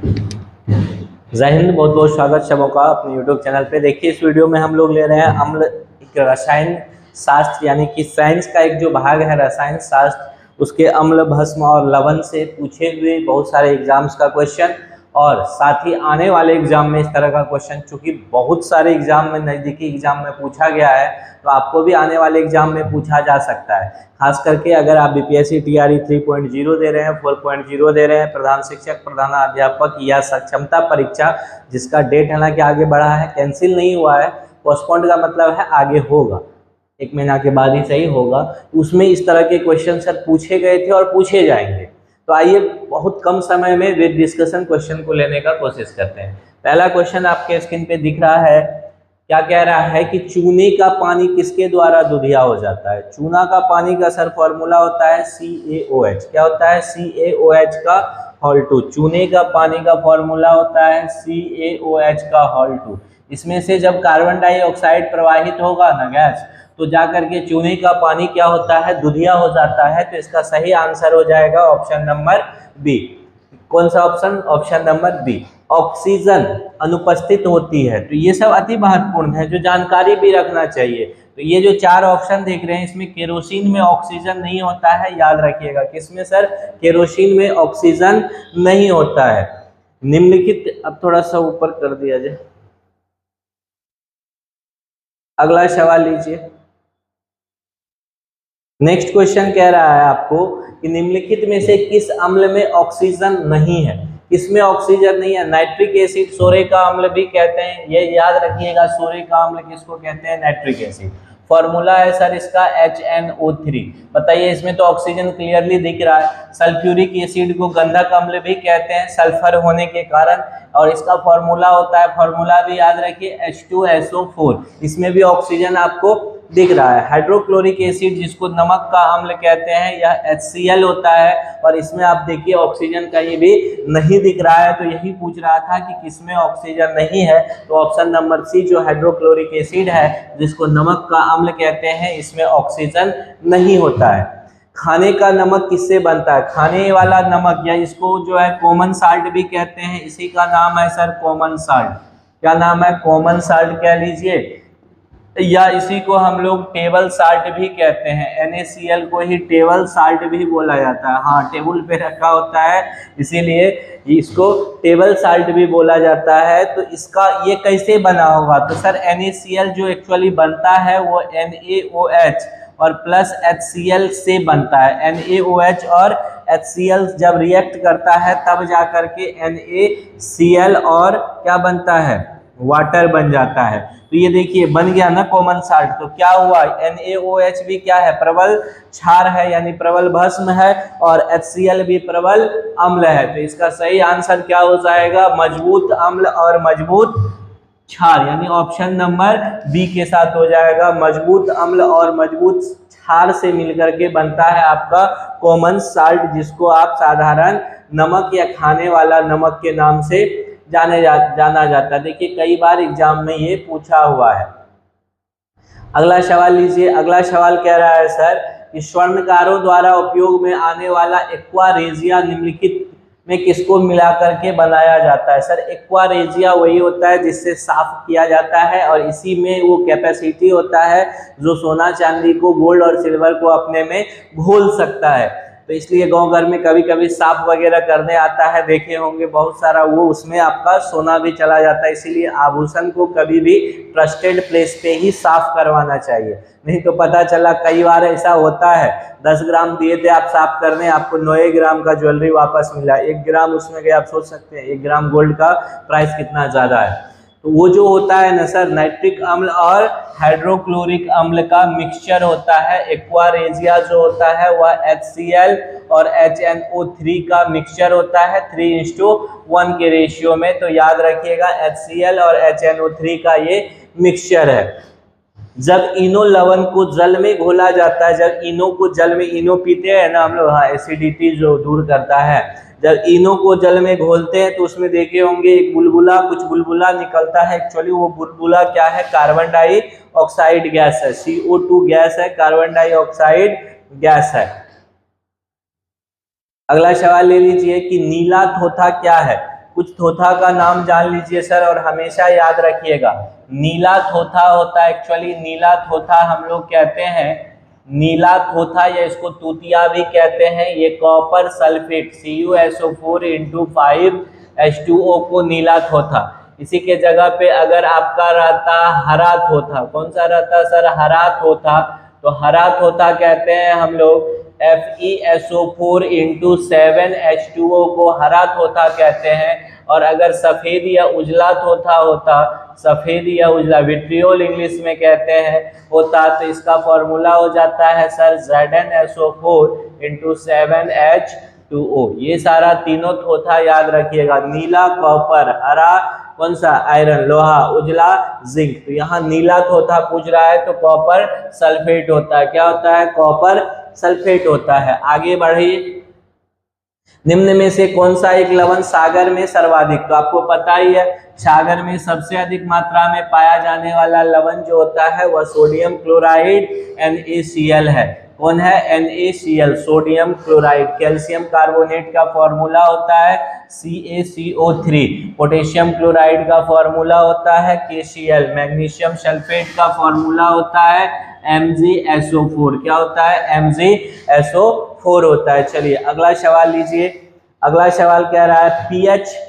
जय हिंद, बहुत बहुत स्वागत सबों का अपने यूट्यूब चैनल पे। देखिए, इस वीडियो में हम लोग ले रहे हैं अम्ल एक रसायन शास्त्र यानी कि साइंस का एक जो भाग है रसायन शास्त्र, उसके अम्ल, भस्म और लवण से पूछे हुए बहुत सारे एग्जाम्स का क्वेश्चन, और साथ ही आने वाले एग्जाम में इस तरह का क्वेश्चन, चूंकि बहुत सारे एग्जाम में नज़दीकी एग्जाम में पूछा गया है, तो आपको भी आने वाले एग्जाम में पूछा जा सकता है। खास करके अगर आप बीपीएससी टीआरई 3.0 दे रहे हैं, 4.0 दे रहे हैं, प्रधान शिक्षक, प्रधानाध्यापक या सक्षमता परीक्षा, जिसका डेट हालांकि आगे बढ़ा है, कैंसिल नहीं हुआ है, पोस्टपोन्ड का मतलब है आगे होगा, 1 महीना के बाद ही सही होगा, उसमें इस तरह के क्वेश्चन सर पूछे गए थे और पूछे जाएंगे। तो आइए बहुत कम समय में विद डिस्कशन क्वेश्चन को लेने का कोशिश करते हैं। पहला क्वेश्चन आपके स्क्रीन पे दिख रहा है। क्या कह रहा है कि चूने का पानी किसके द्वारा दुधिया हो जाता है? चूना का पानी का सर फॉर्मूला होता है CaOH। क्या होता है? CaOH का होल 2। चूने का पानी का फॉर्मूला होता है CaOH का होल 2। इसमें से जब कार्बन डाइऑक्साइड प्रवाहित होगा ना गैस, तो जाकर के चूने का पानी क्या होता है? दुधिया हो जाता है। तो इसका सही आंसर हो जाएगा ऑप्शन नंबर बी। कौन सा option? Option number B. Oxygen अनुपस्थित होती है। तो ये सब अति महत्वपूर्ण है, जो जानकारी भी रखना चाहिए। तो ये जो 4 ऑप्शन देख रहे हैं, इसमें केरोसिन में ऑक्सीजन नहीं होता है, याद रखिएगा। किसमें सर? केरोसिन में ऑक्सीजन नहीं होता है। निम्नलिखित, अब थोड़ा सा ऊपर कर दिया जाए, अगला सवाल लीजिए। नेक्स्ट क्वेश्चन कह रहा है आपको कि निम्नलिखित में से किस अम्ल में ऑक्सीजन नहीं है? किसमें ऑक्सीजन नहीं है? नाइट्रिक एसिड, सोरे का अम्ल भी कहते हैं, ये याद रखिएगा। सोरे का अम्ल किसको कहते हैं? Nitric acid. फॉर्मूला है सर इसका HNO3। बताइए, इसमें तो ऑक्सीजन क्लियरली दिख रहा है। सल्फ्यूरिक एसिड को गंधक अम्ल भी कहते हैं, सल्फर होने के कारण, और इसका फॉर्मूला होता है, फॉर्मूला भी याद रखिए, H2SO4। इसमें भी ऑक्सीजन आपको दिख रहा है। हाइड्रोक्लोरिक एसिड, जिसको नमक का अम्ल कहते हैं, यह HCl होता है, और इसमें आप देखिए ऑक्सीजन कहीं भी नहीं दिख रहा है। तो यही पूछ रहा था कि किसमें ऑक्सीजन नहीं है। तो ऑप्शन नंबर सी, जो हाइड्रोक्लोरिक एसिड है, जिसको नमक का अम्ल कहते हैं, इसमें ऑक्सीजन नहीं होता है। खाने का नमक किससे बनता है? खाने वाला नमक, या इसको जो है कॉमन साल्ट भी कहते हैं, इसी का नाम है सर कॉमन साल्ट। क्या नाम है? कॉमन साल्ट कह लीजिए, या इसी को हम लोग टेबल साल्ट भी कहते हैं। NaCl को ही टेबल साल्ट भी बोला जाता है। हाँ, टेबल पे रखा होता है, इसीलिए इसको टेबल साल्ट भी बोला जाता है। तो इसका ये कैसे बना होगा? तो सर NaCl जो एक्चुअली बनता है वो NaOH और प्लस HCl से बनता है। NaOH और HCl जब रिएक्ट करता है तब जाकर के NaCl और क्या बनता है? वाटर बन जाता है। तो ये देखिए बन गया ना कॉमन साल्ट। तो क्या हुआ? NaOH भी क्या है? प्रबल क्षार है, यानी प्रबल भस्म है, और HCl भी प्रबल अम्ल है। तो इसका सही आंसर क्या हो जाएगा? मजबूत अम्ल और मजबूत क्षार, यानी ऑप्शन नंबर बी के साथ हो जाएगा। मजबूत अम्ल और मजबूत क्षार से मिलकर के बनता है आपका कॉमन साल्ट, जिसको आप साधारण नमक या खाने वाला नमक के नाम से जाना जाता है। देखिए कई बार एग्जाम में ये पूछा हुआ है। अगला सवाल लीजिए। अगला सवाल कह रहा है सर कि स्वर्णकारों द्वारा उपयोग में आने वाला एक्वा रेजिया निम्नलिखित में किसको मिलाकर के बनाया जाता है? सर एक्वा रेजिया वही होता है जिससे साफ किया जाता है, और इसी में वो कैपेसिटी होता है जो सोना चांदी को, गोल्ड और सिल्वर को अपने में घोल सकता है। तो इसलिए गांव घर में कभी कभी साफ वगैरह करने आता है, देखे होंगे बहुत सारा, वो उसमें आपका सोना भी चला जाता है। इसीलिए आभूषण को कभी भी ट्रस्टेड प्लेस पे ही साफ करवाना चाहिए, नहीं तो पता चला कई बार ऐसा होता है 10 ग्राम दिए थे आप साफ करने, आपको 9 ग्राम का ज्वेलरी वापस मिला। 1 ग्राम उसमें गया। आप सोच सकते हैं 1 ग्राम गोल्ड का प्राइस कितना ज्यादा है। तो वो जो होता है ना सर, नाइट्रिक अम्ल और हाइड्रोक्लोरिक अम्ल का मिक्सचर होता है। एक्वा रेजिया जो होता है वह HCl और HNO3 का मिक्सचर होता है 3:1 के रेशियो में। तो याद रखिएगा HCl और HNO3 का ये मिक्सचर है। जब इनो लवण को जल में घोला जाता है, जब इनो को जल में, इनो पीते हैं ना हम लोग, हाँ, एसिडिटी जो दूर करता है, जब इनो को जल में घोलते हैं तो उसमें देखे होंगे एक बुलबुला, कुछ बुलबुला निकलता है। एक्चुअली वो बुलबुला क्या है? कार्बन डाइऑक्साइड गैस है, CO2 गैस है, कार्बन डाइऑक्साइड गैस है। अगला सवाल ले लीजिए कि नीला थोथा क्या है? कुछ थोथा का नाम जान लीजिए सर और हमेशा याद रखिएगा। नीला थोथा होता है, एक्चुअली नीला थोथा हम लोग कहते हैं, नीला थोथा या इसको तूतिया भी कहते हैं। ये कॉपर सल्फेट CuSO4 × 5H2O को नीला थोथा। इसी के जगह पे अगर आपका रहता हरा थोथा, कौन सा रहता सर? हरा थोथा। तो हरा थोथा कहते हैं हम लोग FeSO4 × 7H2O को हरा थोथा कहते हैं। और अगर सफेद या उजला थोथा होता, सफेद या उजला विट्रियोल इंग्लिश में कहते हैं होता, तो इसका फॉर्मूला हो जाता है सर ZnSO4 × 7H2O। ये सारा तीनों थोथा याद रखिएगा, नीला कॉपर, हरा कौन सा? आयरन लोहा, उजला जिंक। तो यहाँ नीला थोथा पूछ रहा है तो कॉपर सल्फेट होता है। क्या होता है? कॉपर सल्फेट होता है। आगे बढ़िए, निम्न में से कौन सा एक लवण सागर में सर्वाधिक? तो आपको पता ही है सागर में सबसे अधिक मात्रा में पाया जाने वाला लवण जो होता है वह सोडियम क्लोराइड NaCl है। कौन है? NaCl, sodium chloride. Calcium carbonate का फॉर्मूला होता है CaCO3। पोटेशियम क्लोराइड का फॉर्मूला होता है KCl। मैग्नीशियम सल्फेट का फॉर्मूला होता है MgSO4। क्या होता है? MgSO4 होता है। चलिए अगला सवाल लीजिए। अगला सवाल कह रहा है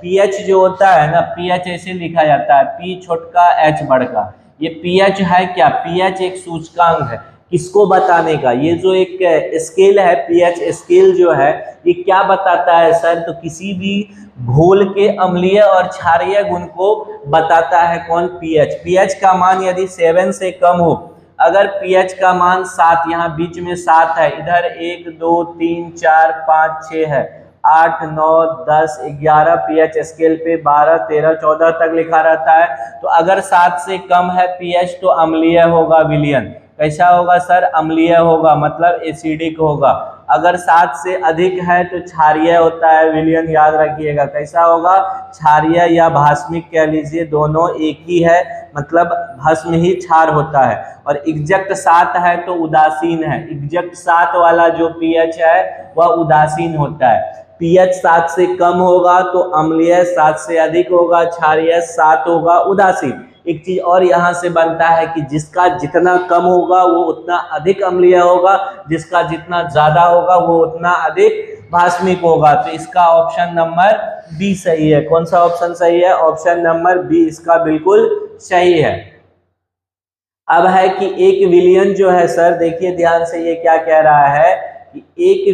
pH जो होता है ना, pH ऐसे लिखा जाता है P छोटका H बड़का। ये pH है क्या? pH एक सूचकांक है, किसको बताने का? ये जो एक स्केल है pH स्केल जो है, ये क्या बताता है सर? तो किसी भी घोल के अम्लीय और क्षारीय गुण को बताता है। कौन? pH। pH का मान यदि 7 से कम हो, अगर pH का मान 7, यहाँ बीच में 7 है, इधर 1 2 3 4 5 6 है, 8 9 10 11 pH स्केल पे 12 13 14 तक लिखा रहता है। तो अगर 7 से कम है pH तो अम्लीय होगा, विलियन। कैसा होगा सर? अम्लीय होगा, मतलब एसिडिक होगा। अगर 7 से अधिक है तो क्षारीय होता है, विलियन याद रखिएगा। कैसा होगा? क्षारीय या भास्मिक कह लीजिए, दोनों एक ही है, मतलब भस्म ही क्षार होता है। और एग्जैक्ट 7 है तो उदासीन है। एग्जैक्ट 7 वाला जो pH है वह उदासीन होता है। pH 7 से कम होगा तो अम्लीय, 7 से अधिक होगा क्षारीय, 7 होगा उदासीन। एक चीज और यहाँ से बनता है कि जिसका जितना कम होगा वो उतना अधिक अम्लीय होगा, जिसका जितना ज्यादा होगा वो उतना अधिक भास्मिक होगा। तो इसका ऑप्शन नंबर बी सही है। कौन सा ऑप्शन सही है? ऑप्शन नंबर बी इसका बिल्कुल सही है। अब है कि एक विलियन जो है सर, देखिए ध्यान से, ये क्या कह रहा है कि एक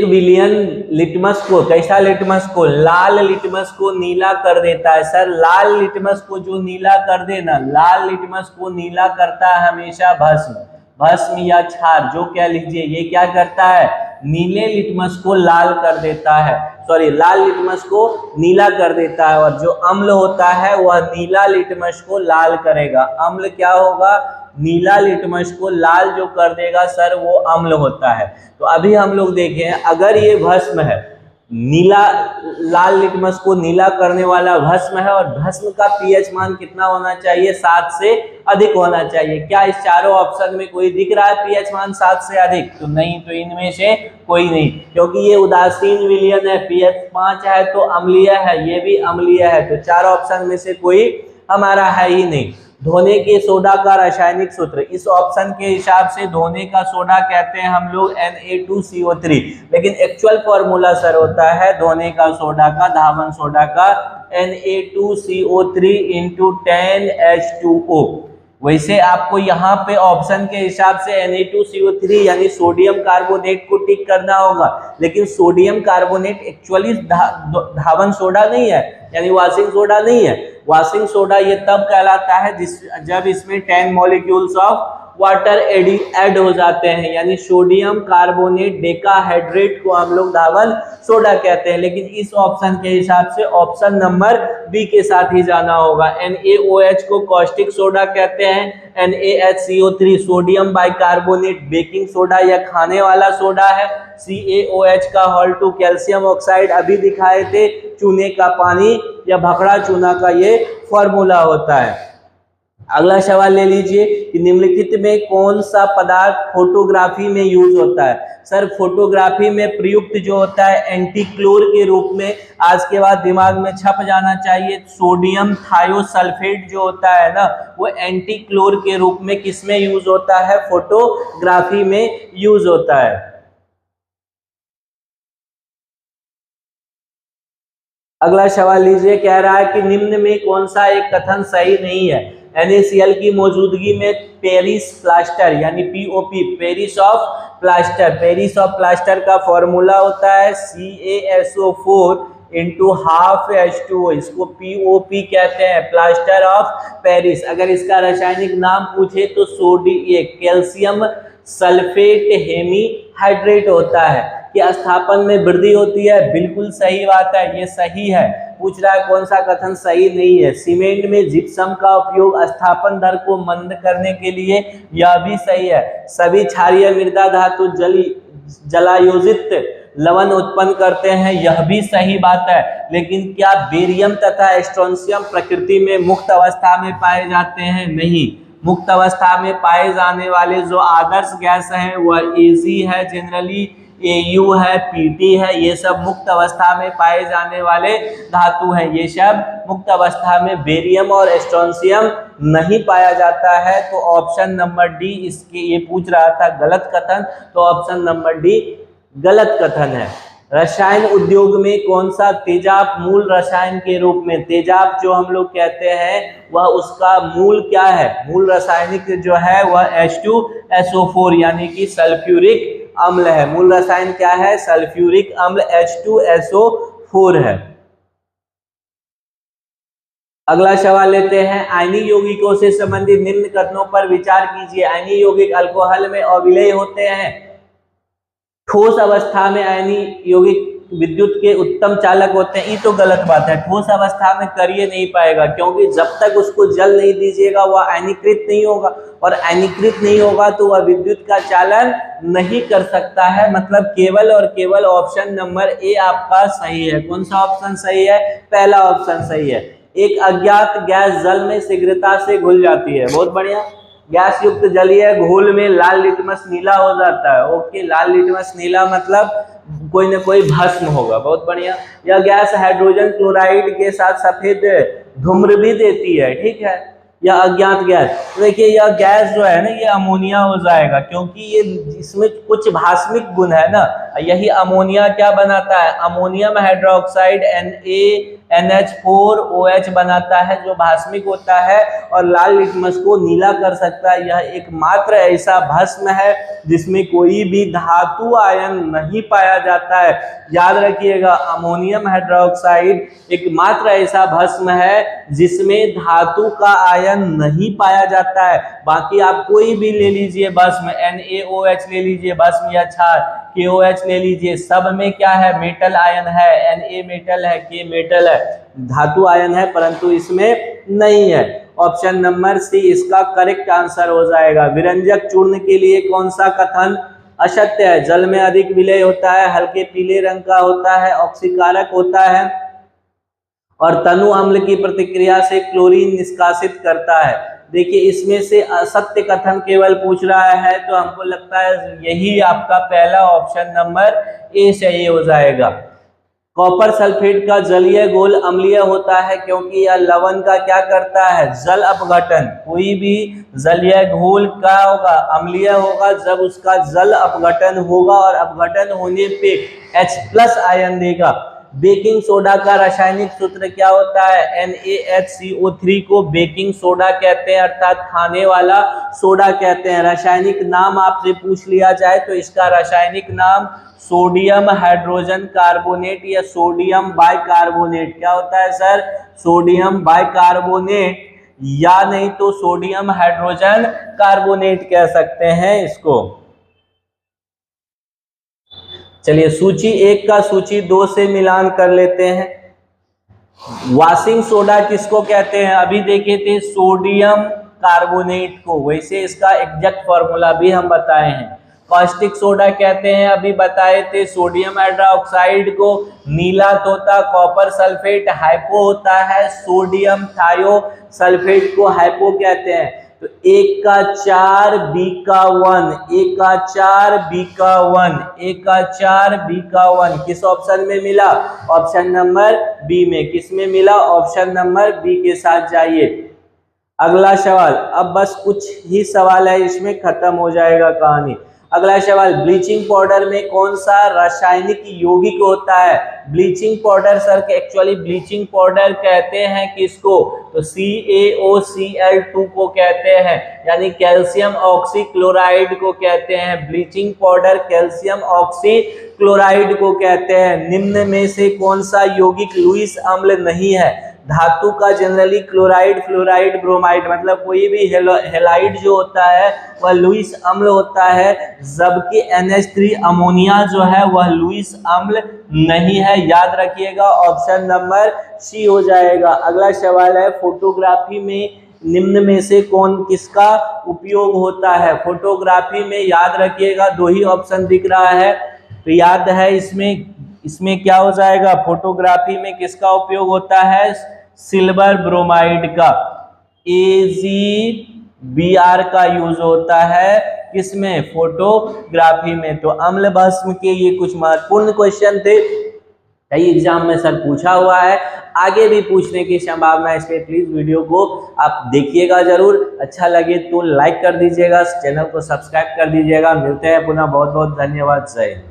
विलियन लिटमस को, कैसा लिटमस को? लाल लिटमस को नीला कर देता है। सर लाल लिटमस को जो नीला कर देना, लाल लिटमस को नीला करता है हमेशा भस्म या क्षार, जो क्या लीजिए ये क्या करता है? नीले लिटमस को लाल कर देता है, सॉरी लाल लिटमस को नीला कर देता है। और जो अम्ल होता है वह नीला लिटमस को लाल करेगा। अम्ल क्या होगा? नीला लिटमस को लाल जो कर देगा सर वो अम्ल होता है। तो अभी हम लोग देखें, अगर ये भस्म है, नीला लाल लिटमस को नीला करने वाला भस्म है, और भस्म का pH मान कितना होना चाहिए? 7 से अधिक होना चाहिए। क्या इस चारों ऑप्शन में कोई दिख रहा है pH मान 7 से अधिक? तो नहीं, तो इनमें से कोई नहीं, क्योंकि ये उदासीन विलियन है। pH 5 है तो अम्लीय है, ये भी अम्लीय है। तो चार ऑप्शन में से कोई हमारा है ही नहीं। धोने के सोडा का रासायनिक सूत्र, इस ऑप्शन के हिसाब से धोने का सोडा कहते हैं हम लोग Na2CO3, लेकिन एक्चुअल फॉर्मूला सर होता है धोने का सोडा का, धावन सोडा का, Na2CO3 × 10H2O। वैसे आपको यहाँ पे ऑप्शन के हिसाब से Na2CO3 यानी सोडियम कार्बोनेट को टिक करना होगा, लेकिन सोडियम कार्बोनेट एक्चुअली धावन सोडा नहीं है, यानी वॉशिंग सोडा नहीं है। वॉशिंग सोडा ये तब कहलाता है जब इसमें 10 मॉलिक्यूल्स ऑफ वाटर ऐड हो जाते हैं, यानी सोडियम कार्बोनेट डेकाहाइड्रेट को हम लोग धावन सोडा कहते हैं। लेकिन इस ऑप्शन के हिसाब से ऑप्शन नंबर बी के साथ ही जाना होगा। NaOH को कॉस्टिक सोडा कहते हैं, NaHCO3 sodium bicarbonate baking soda या खाने वाला सोडा है, CaOH का Hal2 कैल्शियम ऑक्साइड अभी दिखाए थे, चूने का पानी या भखड़ा चूना का ये फॉर्मूला होता है। अगला सवाल ले लीजिए कि निम्नलिखित में कौन सा पदार्थ फोटोग्राफी में यूज होता है। सर फोटोग्राफी में प्रयुक्त जो होता है एंटीक्लोर के रूप में, आज के बाद दिमाग में छप जाना चाहिए, सोडियम थायोसल्फेट जो होता है ना, वो एंटीक्लोर के रूप में किसमें यूज होता है, फोटोग्राफी में यूज होता है। अगला सवाल लीजिए, कह रहा है कि निम्न में कौन सा एक कथन सही नहीं है। NaCl की मौजूदगी में पेरिस प्लास्टर यानी POP, Paris of plaster, Paris of plaster का फॉर्मूला होता है CaSO4 इंटू हाफ H2O, इसको POP कहते हैं, प्लास्टर ऑफ पेरिस। अगर इसका रासायनिक नाम पूछे तो कैल्शियम सल्फेट हेमीहाइड्रेट होता है। कि स्थापन में वृद्धि होती है, बिल्कुल सही बात है, ये सही है। पूछ रहा है कौन सा कथन सही नहीं है। सीमेंट में जिप्सम का उपयोग स्थापन दर को मंद करने के लिए, यह भी सही है। सभी क्षारीय मृदा धातु जलायोजित लवण उत्पन्न करते हैं, यह भी सही बात है। लेकिन क्या बेरियम तथा स्ट्रोंशियम प्रकृति में मुक्त अवस्था में पाए जाते हैं? नहीं। मुक्त अवस्था में पाए जाने वाले जो आदर्श गैस हैं वह Ag है, जनरली Au है, Pt है, ये सब मुक्त अवस्था में पाए जाने वाले धातु हैं। ये सब मुक्त अवस्था में बेरियम और स्ट्रोंशियम नहीं पाया जाता है। तो ऑप्शन नंबर डी इसके, ये पूछ रहा था गलत कथन, तो ऑप्शन नंबर डी गलत कथन है। रसायन उद्योग में कौन सा तेजाब मूल रसायन के रूप में, तेजाब जो हम लोग कहते हैं वह उसका मूल क्या है, मूल रासायनिक जो है वह H2SO4 यानी कि सल्फ्यूरिक अम्ल है। मूल रसायन क्या है, सल्फ्यूरिक अम्ल H2SO4 है। अगला सवाल लेते हैं, आयनीय यौगिकों से संबंधित निम्न कथनों पर विचार कीजिए। आयनीय यौगिक अल्कोहल में अविलेय होते हैं। ठोस अवस्था में आयनीय यौगिक विद्युत के उत्तम चालक होते हैं, ये तो गलत बात है। ठोस अवस्था में कर ये नहीं पाएगा, क्योंकि जब तक उसको जल नहीं दीजिएगा वह आयनीकृत नहीं होगा, और आयनीकृत नहीं होगा तो वह विद्युत का चालन नहीं कर सकता है। मतलब केवल और केवल ऑप्शन नंबर ए आपका सही है। कौन सा ऑप्शन सही है? पहला ऑप्शन सही है। एक अज्ञात गैस जल में शीघ्रता से घुल जाती है, बहुत बढ़िया। गैस युक्त जलीय घोल में लाल लिटमस नीला हो जाता है। ओके, लाल लिटमस नीला मतलब कोई ना कोई भस्म होगा, बहुत बढ़िया। यह गैस हाइड्रोजन क्लोराइड के साथ सफेद धूम्र भी देती है, ठीक है। यह अज्ञात गैस, देखिए यह गैस जो है ना ये अमोनिया हो जाएगा, क्योंकि ये इसमें कुछ भास्मिक गुण है ना। यही अमोनिया क्या बनाता है, अमोनियम हाइड्रोक्साइड NH4OH बनाता है, जो भास्मिक होता है और लाल लिटमस को नीला कर सकता है। यह एकमात्र ऐसा भस्म है जिसमें कोई भी धातु आयन नहीं पाया जाता है। याद रखिएगा, अमोनियम हाइड्रोक्साइड एकमात्र ऐसा भस्म है जिसमें धातु का आयन नहीं पाया जाता है। बाकी आप कोई भी ले लीजिए भस्म, NaOH ले लीजिए भस्म या क्षार, KOH ले लीजिए, सब में क्या है, मेटल आयन है। Na मेटल है, K मेटल है, धातु आयन है, परंतु इसमें नहीं है। ऑप्शन नंबर सी इसका करेक्ट आंसर हो जाएगा। विरंजक चूर्ण के लिए कौन सा कथन असत्य है? जल में अधिक विलय होता है, हल्के पीले रंग का होता है, ऑक्सीकारक होता है और तनु अम्ल की प्रतिक्रिया से क्लोरीन निष्कासित करता है। देखिए इसमें से असत्य कथन केवल पूछ रहा है, तो हमको लगता है यही आपका पहला ऑप्शन नंबर ए सही हो जाएगा। कॉपर सल्फेट का जलीय घोल अम्लीय होता है क्योंकि यह लवण का क्या करता है, जल अपघटन। कोई भी जलीय घोल क्या होगा, अम्लीय होगा जब उसका जल अपघटन होगा, और अपघटन होने पे H+ आयन देगा। बेकिंग सोडा का रासायनिक सूत्र क्या होता है? NaHCO3 को बेकिंग सोडा कहते हैं, अर्थात खाने वाला सोडा कहते हैं। रासायनिक नाम आपसे पूछ लिया जाए तो इसका रासायनिक नाम सोडियम हाइड्रोजन कार्बोनेट या सोडियम बाइकार्बोनेट क्या होता है सर? सोडियम बाइकार्बोनेट, या नहीं तो सोडियम हाइड्रोजन कार्बोनेट कह सकते हैं इसको। चलिए सूची 1 का सूची 2 से मिलान कर लेते हैं। वॉशिंग सोडा किसको कहते हैं? अभी देखे थे सोडियम कार्बोनेट को, वैसे इसका एग्जैक्ट फॉर्मूला भी हम बताए हैं। कॉस्टिक सोडा कहते हैं, अभी बताए थे। सोडियम हाइड्रोक्साइड को नीला तोता, कॉपर सल्फेट हाइपो होता है, सोडियम थायोसल्फेट को हाइपो कहते हैं। तो 1 का 4 B का 1, 1 का 4 B का 1, 1 का 4 B का 1 किस ऑप्शन में मिला? ऑप्शन नंबर बी में। किस में मिला? ऑप्शन नंबर बी के साथ जाइए। अगला सवाल, अब बस कुछ ही सवाल है, इसमें खत्म हो जाएगा कहानी। अगला सवाल, ब्लीचिंग पाउडर में कौन सा रासायनिक यौगिक होता है? Bleaching powder sir actually bleaching powder कहते हैं किसको? तो CaOCl2 को कहते हैं, यानी कैल्शियम ऑक्सीक्लोराइड को कहते हैं। ब्लीचिंग पाउडर कैल्शियम ऑक्सीक्लोराइड को कहते हैं। निम्न में से कौन सा यौगिक लुईस अम्ल नहीं है? धातु का जनरली क्लोराइड, फ्लोराइड, ब्रोमाइड, मतलब कोई भी हेलाइड जो होता है वह लुईस अम्ल होता है, जबकि NH3 अमोनिया जो है वह लुईस अम्ल नहीं है। याद रखिएगा, ऑप्शन नंबर सी हो जाएगा। अगला सवाल है, फोटोग्राफी में निम्न में से किसका उपयोग होता है? फोटोग्राफी में याद रखिएगा, 2 ही ऑप्शन दिख रहा है, तो याद है इसमें क्या हो जाएगा? फोटोग्राफी में किसका उपयोग होता है? सिल्वर ब्रोमाइड का, AgBr का यूज होता है किसमें? फोटोग्राफी में। तो अम्ल भस्म के ये कुछ महत्वपूर्ण क्वेश्चन थे, कई एग्जाम में सर पूछा हुआ है, आगे भी पूछने की संभावना है, इसलिए प्लीज वीडियो को आप देखिएगा जरूर। अच्छा लगे तो लाइक कर दीजिएगा, चैनल को सब्सक्राइब कर दीजिएगा। मिलते हैं पुनः, बहुत बहुत धन्यवाद। जय हिंद।